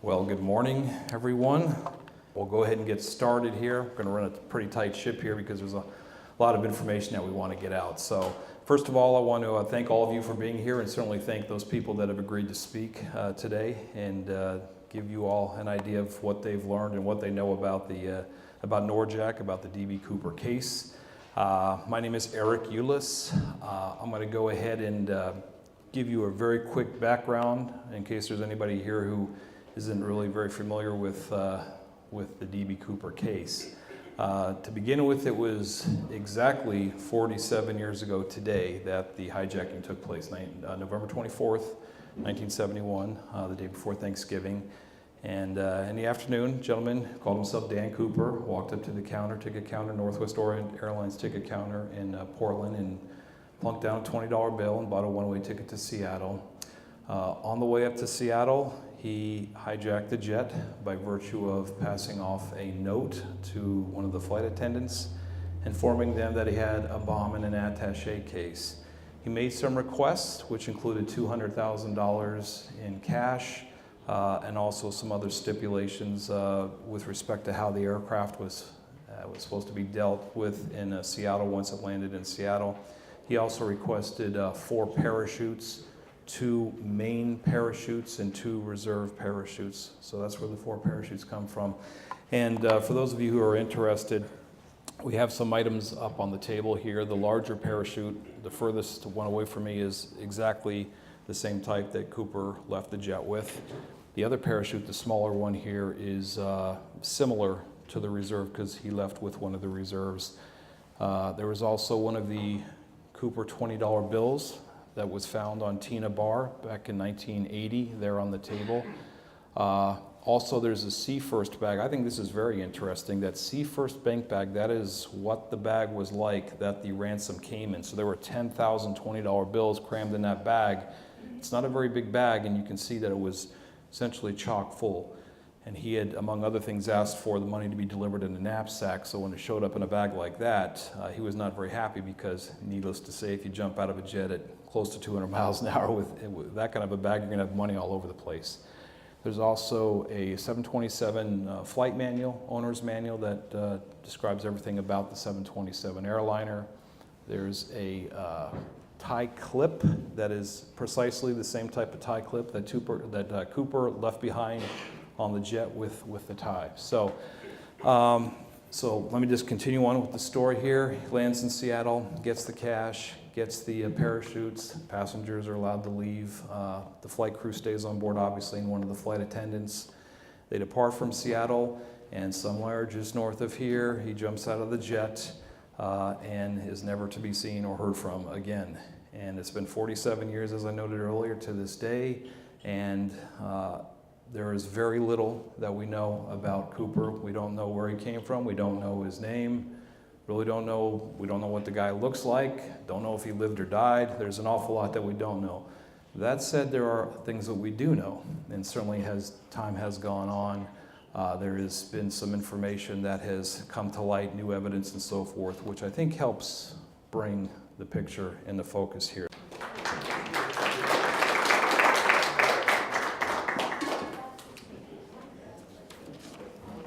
Well, good morning, everyone. We'll go ahead and get started here. We're going to run a pretty tight ship here because there's a lot of information that we want to get out. So, first of all, I want to thank all of you for being here, and certainly thank those people that have agreed to speak today and give you all an idea of what they've learned and what they know about about Norjack, about the D.B. Cooper case. My name is Eric Ulis. I'm going to go ahead and give you a very quick background in case there's anybody here who isn't really very familiar with the D.B. Cooper case. To begin with, it was exactly 47 years ago today that the hijacking took place, November 24th, 1971, the day before Thanksgiving. And in the afternoon, a gentleman called himself Dan Cooper, walked up to the ticket counter, Northwest Orient Airlines ticket counter in Portland, and plunked down a $20 bill and bought a one-way ticket to Seattle. On the way up to Seattle, he hijacked the jet by virtue of passing off a note to one of the flight attendants, informing them that he had a bomb in an attaché case. He made some requests, which included $200,000 in cash, and also some other stipulations with respect to how the aircraft was supposed to be dealt with in Seattle once it landed in Seattle. He also requested 4 parachutes, 2 main parachutes and 2 reserve parachutes. So that's where the 4 parachutes come from. And for those of you who are interested, we have some items up on the table here. The larger parachute, the furthest one away from me, is exactly the same type that Cooper left the jet with. The other parachute, the smaller one here, is similar to the reserve because he left with one of the reserves. There was also one of the Cooper $20 bills that was found on Tina Bar back in 1980 there on the table. Also, there's a Sea First bag. I think this is very interesting. That Sea First bank bag, that is what the bag was like that the ransom came in. So there were 10,000 $20 bills crammed in that bag. It's not a very big bag, and you can see that it was essentially chock full. And he had, among other things, asked for the money to be delivered in a knapsack. So when it showed up in a bag like that, he was not very happy because, needless to say, if you jump out of a jet at close to 200 miles an hour with that kind of a bag, you're going to have money all over the place. There's also a 727 flight manual, owner's manual, that describes everything about the 727 airliner. There's a tie clip that is precisely the same type of tie clip that Cooper left behind on the jet with the tie. So let me just continue on with the story here. He lands in Seattle, gets the cash, gets the parachutes. Passengers are allowed to leave. The flight crew stays on board, obviously, and one of the flight attendants. They depart from Seattle, and somewhere just north of here, he jumps out of the jet and is never to be seen or heard from again. And it's been 47 years, as I noted earlier, to this day, and there is very little that we know about Cooper. We don't know where he came from. We don't know his name. Really don't know. We don't know what the guy looks like. Don't know if he lived or died. There's an awful lot that we don't know. That said, there are things that we do know, and certainly as time has gone on, there has been some information that has come to light, new evidence and so forth, which I think helps bring the picture into focus here.